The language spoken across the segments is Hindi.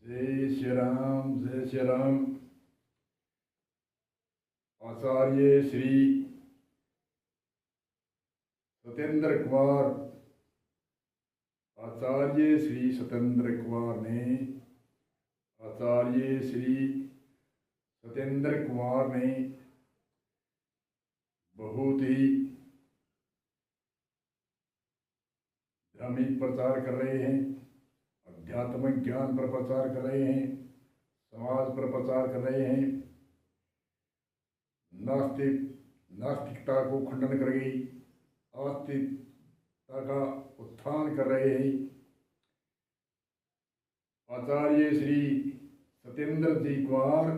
जय श्री राम, जय श्री राम। आचार्य श्री सत्येंद्र कुमार, आचार्य श्री सत्येंद्र कुमार ने आचार्य श्री सत्येंद्र कुमार ने बहुत ही धार्मिक प्रचार कर रहे हैं, आध्यात्मिक ज्ञान पर प्रचार कर रहे हैं, समाज पर प्रचार कर रहे हैं, नास्तिकता को खंडन कर गई, आस्तिकता का उत्थान कर रहे हैं। आचार्य श्री सत्येंद्र जी कुमार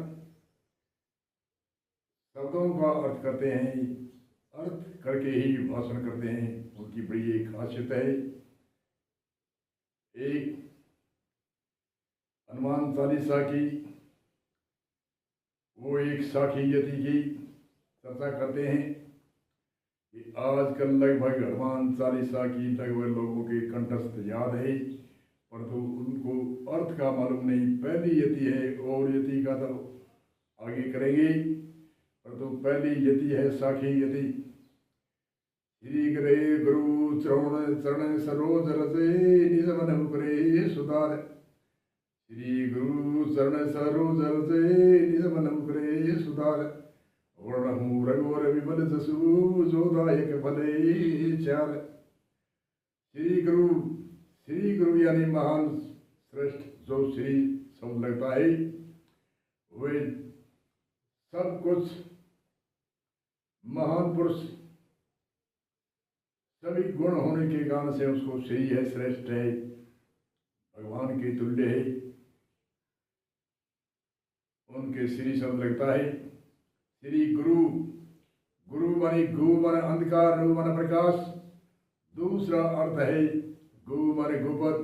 शब्दों का अर्थ करते हैं, अर्थ करके ही भाषण करते हैं। उनकी बड़ी एक खासियत है। एक हनुमान चालीसा की वो एक साखी यति की चर्चा करते हैं कि आजकल लगभग हनुमान चालीसा की लगभग लोगों के कंठस्थ याद है, परंतु उनको अर्थ का मालूम नहीं। पहली यति है और यति का तो आगे करेंगे, परंतु पहली यति है साखी यति। श्री करे गुरु चरण सरोज रसे निज मन मुकरे सुधार। श्री गुरु चरण सरोज रसे निज मन मुकरे सुधार। वर्णहु रघुवर विमल जसु जोदायक भले चार। श्री गुरु यानी महान श्रेष्ठ जो श्री सब लगता है, वे सब कुछ महान पुरुष सभी गुण होने के कारण से उसको श्री है, श्रेष्ठ है, भगवान के तुल्य है, उनके श्री शब्द लगता है। श्री गुरु माने गु माने अंधकार, रू माने प्रकाश। दूसरा अर्थ है गु माने गुपत,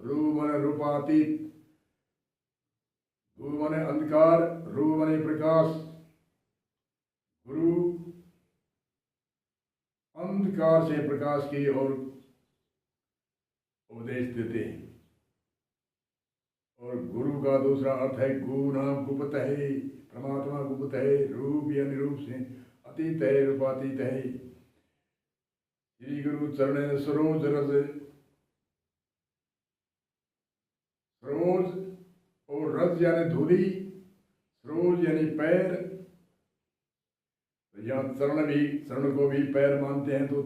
रू माने रूपातीत। गु माने अंधकार, रू माने प्रकाश। गुरु अंधकार से प्रकाश की ओर उपदेश देते हैं। और गुरु का दूसरा अर्थ है गु नाम गुप्त है, परमात्मा गुप्त है, रूप या निरूप से अतीत है, रूपातीत है। श्री गुरु चरण सरोज रज, सरोज और रज यानी धूली, सरोज यानी पैर। तो यहाँ चरण को भी पैर मानते हैं। तो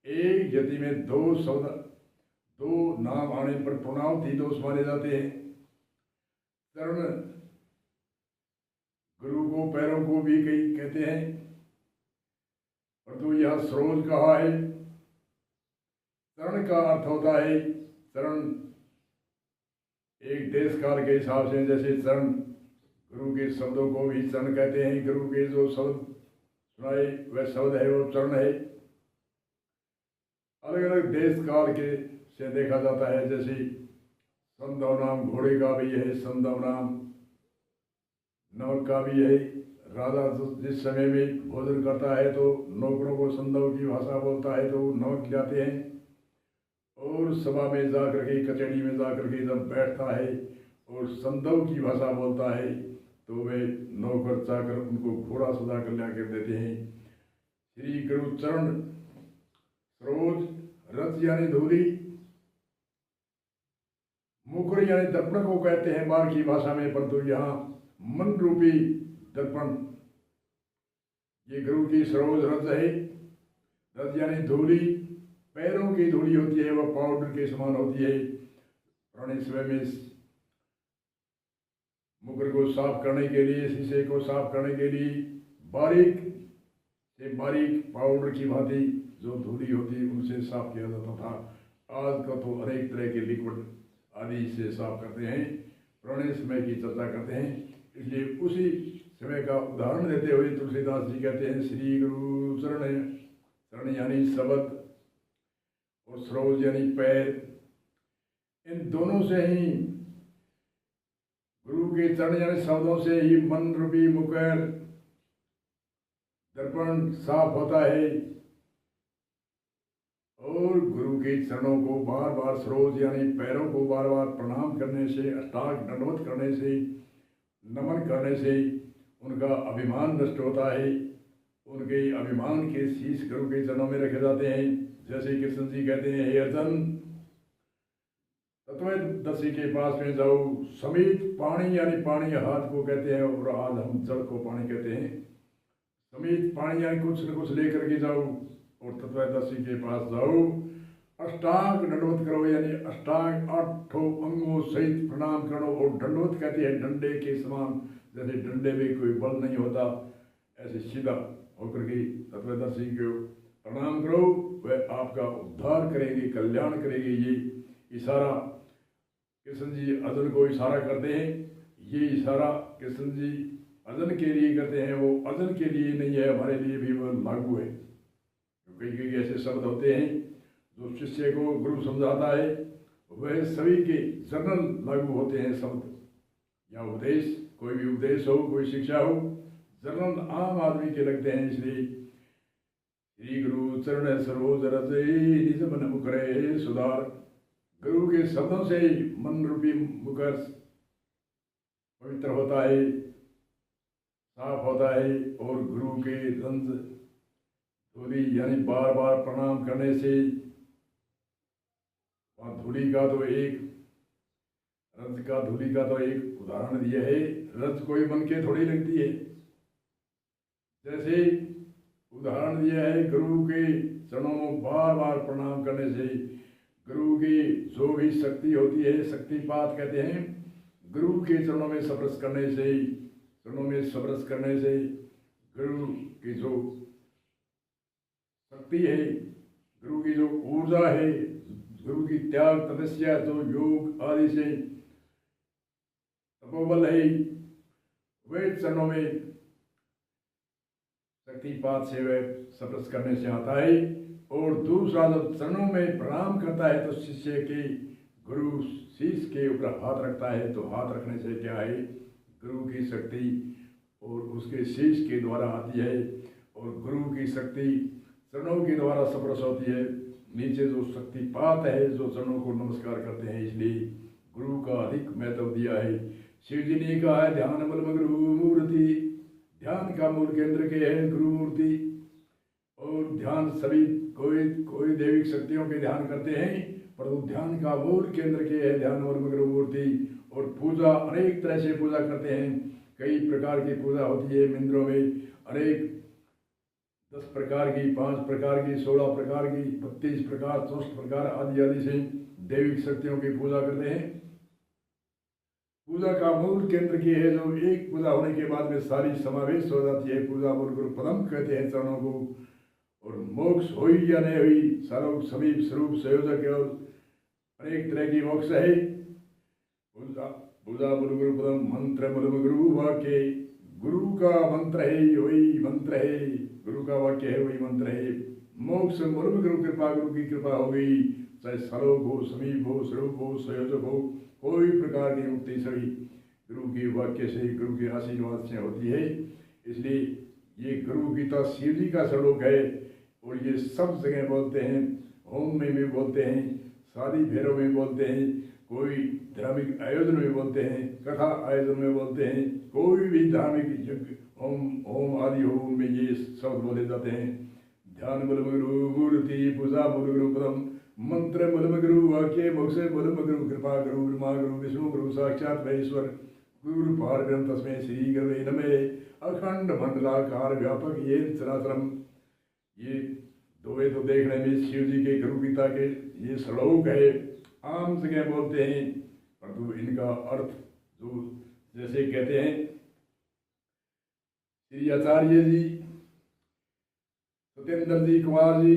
एक यति में दो नाम आने पर प्रणवार्थी दोष माने जाते हैं। चरण गुरु को पैरों को भी कई कहते हैं, परंतु यह सरोज कहा है। चरण का अर्थ होता है चरण एक देश काल के हिसाब से, जैसे चरण गुरु के शब्दों को भी चरण कहते हैं। गुरु के जो शब्द सुनाए वह शब्द है, वो चरण है। अलग अलग देश काल के से देखा जाता है। जैसे संदव नाम घोड़े का भी है, संदव नाम नमक का भी है। राजा जिस समय में भोजन करता है तो नौकरों को संदव की भाषा बोलता है तो नमक खिलाते हैं। और सभा में जाकर के, कचहरी में जाकर के जब बैठता है और संदव की भाषा बोलता है तो वे नौकर चाकर उनको घोड़ा सजा कर ला कर देते हैं। श्री गुरु चरण सरोज रज यानी धूली, मुकुर यानी दर्पण को कहते हैं बाहर की भाषा में, परंतु यहाँ मन रूपी दर्पण ये गुरु की सरोज रज है। रज यानी धूली, पैरों की धूली होती है, वह पाउडर के समान होती है। पुराने समय में मुकुर को साफ करने के लिए, शीशे को साफ करने के लिए बारीक से बारीक पाउडर की भांति जो धूली होती उनसे साफ किया जाता था। आज का तो अनेक तरह के लिक्विड आदि से साफ करते हैं। पुराने समय की चर्चा करते हैं, इसलिए उसी समय का उदाहरण देते हुए तुलसीदास जी कहते हैं श्री गुरु चरण यानी शब्द और सरोज यानी पैर। इन दोनों से ही, गुरु के चरण यानी शब्दों से ही मन रूपी मुकर दर्पण साफ होता है। और गुरु के चरणों को बार बार, सरोज यानी पैरों को बार बार प्रणाम करने से, अष्टांग दंडवत करने से, नमन करने से उनका अभिमान नष्ट होता है। उनके अभिमान के शीश गुरु के चरणों में रखे जाते हैं। जैसे कृष्ण जी कहते हैं, हे अर्जुन, तत्वदर्शी के पास में जाओ। समीत पानी यानी पानी हाथ को कहते हैं, और आज हम जल को पानी कहते हैं। समीत पानी यानी कुछ न कुछ लेकर के जाओ और तत्वदर्शी के पास जाओ। अष्टांग दंडवत करो यानी अष्टांग 8 अंगों सहित प्रणाम करो। और दंडवत कहते हैं डंडे के समान, जैसे डंडे में कोई बल नहीं होता, ऐसे सीधा होकर के तत्वदर्शी को प्रणाम करो। वह आपका उद्धार करेंगे, कल्याण करेंगे। ये इशारा कृष्ण जी अर्जुन को इशारा करते हैं। ये इशारा कृष्ण जी अर्जुन के लिए करते हैं, वो अर्जुन के लिए नहीं है, हमारे लिए भी वो लागू है। तो कई कई ऐसे शब्द होते हैं जो शिष्य को गुरु समझाता है, वह सभी के जनरल लागू होते हैं शब्द या उपदेश। कोई भी उपदेश हो, कोई शिक्षा हो, जनरल आम आदमी के लगते हैं। इसलिए श्री गुरु चरण सरोज रज निज मन मुकरे सुधार। गुरु के शब्दों से मन रूपी मुकर पवित्र होता है, साफ होता है। और गुरु के रंज धूलि यानी बार बार प्रणाम करने से, धूलि का तो एक रज का धूलि का तो एक उदाहरण दिया है। रज कोई मन के थोड़ी लगती है। जैसे उदाहरण दिया है, गुरु के चरणों में बार बार प्रणाम करने से, गुरु की जो भी शक्ति होती है, शक्तिपात कहते हैं, गुरु के चरणों में स्पर्श करने से, चरणों में स्पर्श करने से गुरु की जो शक्ति है, गुरु की जो ऊर्जा है, गुरु की त्याग तपस्या जो योग आदि से तपोबल है, वे चरणों में शक्तिपात से वह स्पर्श करने से आता है। और दूसरा, जब चरणों में प्रणाम करता है तो शिष्य के गुरु शीश के ऊपर हाथ रखता है। तो हाथ रखने से क्या है, गुरु की शक्ति और उसके शीश के द्वारा आती है, और गुरु की शक्ति चरणों के द्वारा स्पर्श होती है। नीचे जो शक्तिपात है, जो चरणों को नमस्कार करते हैं, इसलिए गुरु का अधिक महत्व दिया है। शिव जी ने कहा है, ध्यान बलम गुरु मूर्ति। ध्यान का मूल केंद्र के है गुरु मूर्ति। और ध्यान सभी कोई दैविक शक्तियों के ध्यान करते हैं, परंतु ध्यान का मूल केंद्र के है ध्यान बलम गुरु मूर्ति। और पूजा अनेक तरह से पूजा करते हैं। कई प्रकार की पूजा होती है मंदिरों में, अनेक 10 प्रकार की, 5 प्रकार की, 16 प्रकार की, 32 प्रकार, 64 प्रकार आदि आदि से दैविक शक्तियों की पूजा करते हैं। पूजा का मूल केंद्र की है, जो एक पूजा होने के बाद में सारी समावेश हो जाती है। पूजा मूल गुरु पदम कहते हैं चरणों को। और मोक्ष हुई या नहीं हुई, सर्व समीप स्वरूप संयोजक और अनेक तरह की मोक्ष है। पूजा मूल गुरु पदम मंत्र मूल गुरु वाक्य। गुरु का मंत्र है वही मंत्र है, गुरु का वाक्य है वही मंत्र है। मोक्ष मूल गुरु कृपा, गुरु की कृपा हो गई। चाहे सलोक हो, समीप हो, स्वरूप हो, संयोजक हो, कोई प्रकार की मुक्ति सभी गुरु के वाक्य से, गुरु के आशीर्वाद से होती है। इसलिए ये गुरु गीता शिव जी का श्लोक है। और ये सब जगह बोलते हैं, होम में भी बोलते हैं, शादी भैरव में बोलते हैं, कोई धार्मिक आयोजन में बोलते हैं, कथा आयोजन में बोलते हैं, कोई भी धार्मिक यज्ञ होम आदि होम में ये शब्द बोले जाते हैं। ध्यान बलम गुरु मूर्ति, पूजा मूल गुरु पदम, मंत्र बलम गुरु वाक्य, मोक्ष बलम गुरु कृपा, गुरु ब्रह्मा गुरु विष्णु गुरु साक्षात महेश्वर, गुरु पारब्रह्म तस्मै श्री गुरवे नमः। अखंड मंडलाकार व्यापक ये चराचरम। ये दोहे तो देखने में शिव जी के गुरु गीता के ये श्लोक है, आम जगह बोलते हैं, परंतु इनका अर्थ जो जैसे कहते हैं श्री आचार्य जी, सत्येंद्र जी, कुमार जी,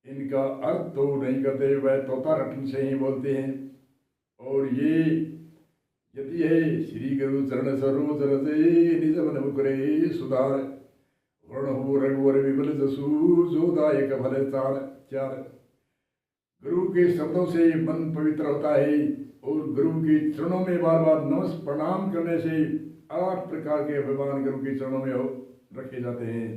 इनका अर्थ तो नहीं करते, वह तोता रटन से ही बोलते हैं। और ये यदि है श्री गुरु चरण सरोज रजे निज मन मुकुरे सुधार, वर्ण हो रघुवर विमल जसु जोदायक फल चार। गुरु के शब्दों से मन पवित्र होता है। और गुरु के चरणों में बार बार नमस्कार प्रणाम करने से 8 प्रकार के अभिमान गुरु के चरणों में रखे जाते हैं।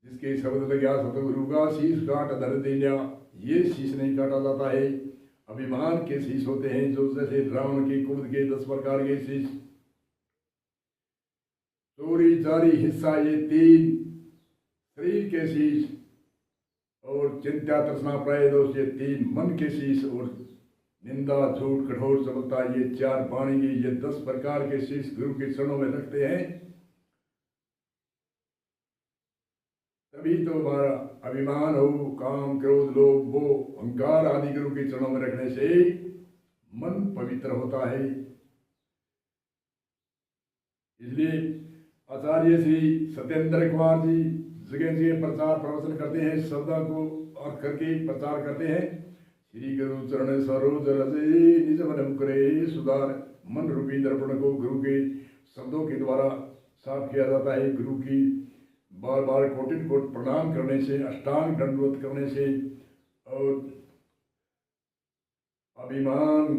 जिसके शब्द लगा सतगुरु का शीश काट धर दिया, ये शीश नहीं काटा जाता है। अभिमान के शीश होते हैं, जो जैसे रावण के क्रोध के 10 प्रकार के शीश, चोरी चारी हिस्सा ये 3 शरीर के शीश, और चिंता तृष्णा प्राय दोष ये 3 मन के शीश, और निंदा झूठ कठोर चपलता ये 4 वाणी की, ये 10 प्रकार के शीश गुरु के चरणों में रखते हैं। तभी तो हमारा अभिमान हो, काम क्रोध लोभ मोह अहंकार आदि गुरु के चरणों में रखने से मन पवित्र होता है। इसलिए आचार्य श्री सत्येंद्र कुमार जी जगह जगह प्रचार प्रवचन करते हैं, शब्दों को अर्थ करके प्रचार करते हैं। श्री गुरु चरण सरोज रजे निज मन करे सुधार। मन रूपी दर्पण को गुरु के शब्दों के द्वारा साफ किया जाता है। गुरु की बार बार कोटिन कोट प्रणाम करने से, अष्टांग दंडवत करने से, और अभिमान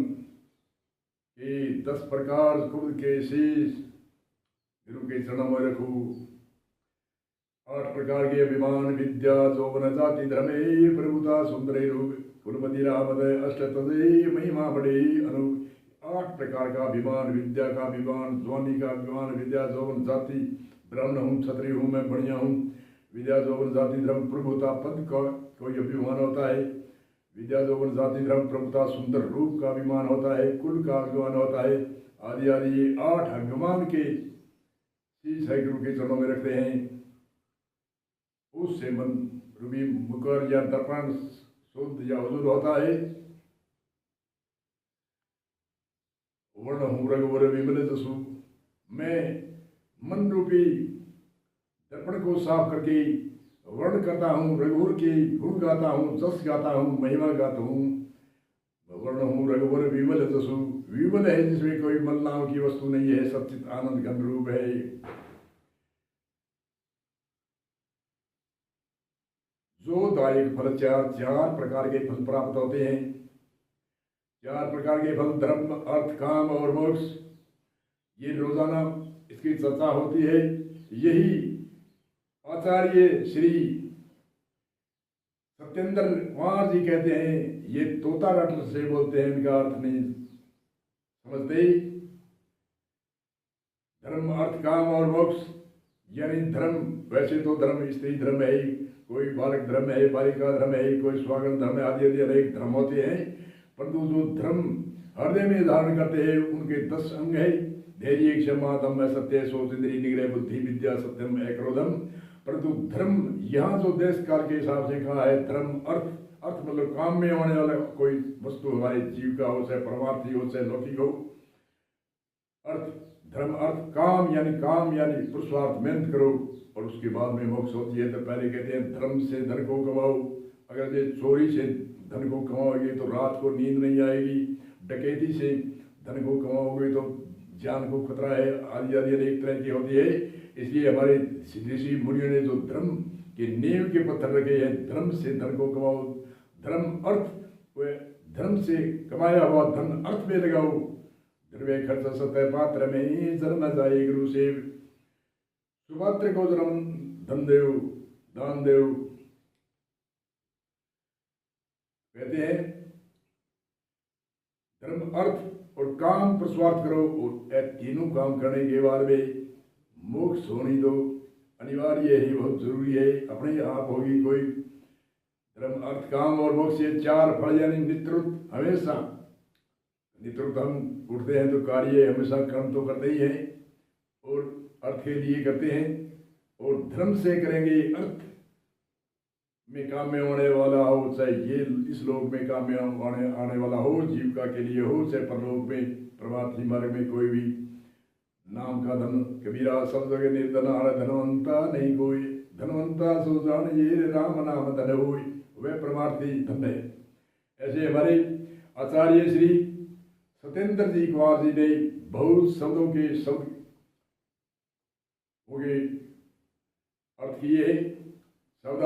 के 10 प्रकार क्रोध के शीश गुरु के चरणों में रखो। 8 प्रकार के अभिमान विद्या यौवन जाति धर्मे प्रभुता सुंदर रूप कुलमति रामदय अष्टतदे महिमा बड़े अनु। 8 प्रकार का अभिमान, विद्या का अभिमान, ज्वानी का अभिमान, विद्या यौवन जाति, ब्राह्मण हूँ क्षत्रिय हूँ मैं बढ़िया हूँ, विद्या यौवन जाति धर्म प्रभुता पद का कोई अभिमान होता है, विद्या यौवन जाति धर्म प्रभुता सुंदर रूप का अभिमान होता है, कुल का अभिमान होता है, आदि आदि। ये 8 अभिमान के शीश है गुरु के चरणों में रखते हैं। उससे मन रूपी मुकर या दर्पण शुद्ध या हुजूर होता है। वर्ण हूँ रघुवर विमल जसु, मैं मन रूपी दर्पण को साफ करके वर्ण करता हूँ, रघुवर के गुण गाता हूँ, जस गाता हूँ, महिमा गाता हूँ। वर्ण हूँ रघुवर विमल जसु, विमल है जिसमें कोई मलनाव की वस्तु नहीं है, सच्चित आनंद घन रूप है। जो दायक फल 4 प्रकार के फल प्राप्त होते हैं। 4 प्रकार के फल धर्म अर्थ काम और मोक्ष, ये रोजाना इसकी चर्चा होती है। यही आचार्य श्री सत्येंद्र कुमार जी कहते हैं। ये तोता रट से बोलते हैं, इनका अर्थ नहीं समझते। धर्म अर्थ काम और मोक्ष यानी धर्म, वैसे तो धर्म स्त्री धर्म है, कोई बालक धर्म है, बालिका धर्म है, कोई स्वागत धर्म है, आदि आदि अनेक धर्म होते हैं। परंतु जो धर्म हृदय में धारण करते हैं उनके 10 अंग है। धैर्य क्षमा दम सत्य सोच इंद्रिय निग्रह बुद्धि विद्या सत्यम अक्रोधम। परंतु धर्म यहाँ जो देश काल के हिसाब से कहा है, धर्म अर्थ, अर्थ मतलब काम में होने वाला कोई वस्तु हमारे जीव का हो, चाहे परमार्थी हो चाहे लौकिक हो। अर्थ धर्म अर्थ काम यानी पुरुषार्थ मेहनत करो और उसके बाद में मोक्ष होती है। तो पहले कहते हैं धर्म से धन को कमाओ। अगर ये चोरी से धन को कमाओगे तो रात को नींद नहीं आएगी, डकैती से धन को कमाओगे तो जान को खतरा है, आदि आदि अनेक तरह की होती है। इसलिए हमारे ऋषि मुनियों ने जो धर्म के नींव के पत्थर रखे हैं, धर्म से धन को कमाओ, धर्म अर्थ, धर्म से कमाया हुआ धन अर्थ में लगाओ। द्रव्य खर्च सत्य पात्र में जन्म जाए गुरु से, सुपात्र को जन्म धन देव दान देव। कहते हैं धर्म अर्थ और काम पुरुषार्थ करो, और तीनों काम करने के बाद में मोक्ष होनी तो अनिवार्य है, बहुत जरूरी है, अपने आप होगी कोई। धर्म अर्थ काम और मोक्ष ये 4 फल यानी नित्रुत, हमेशा नित्रुत हम उठते हैं तो कार्य हमेशा कर्म तो करते ही हैं और अर्थ के लिए करते हैं, और धर्म से करेंगे। अर्थ में काम में होने वाला हो, चाहे ये इस लोक में काम में आने वाला हो, जीविका के लिए हो, चाहे परलोक में प्रभाती मार्ग में कोई भी नाम का धन। कबीरा सब जगह निर्धन आड़ धनवंता नहीं कोई, धनवंता सो जान ये राम नाम धन होई, वह परमार्थी धन है। ऐसे हमारे आचार्य श्री सत्येंद्र जी कुमार जी ने बहुत शब्दों के शब्द हो गए अर्थ किए हैं।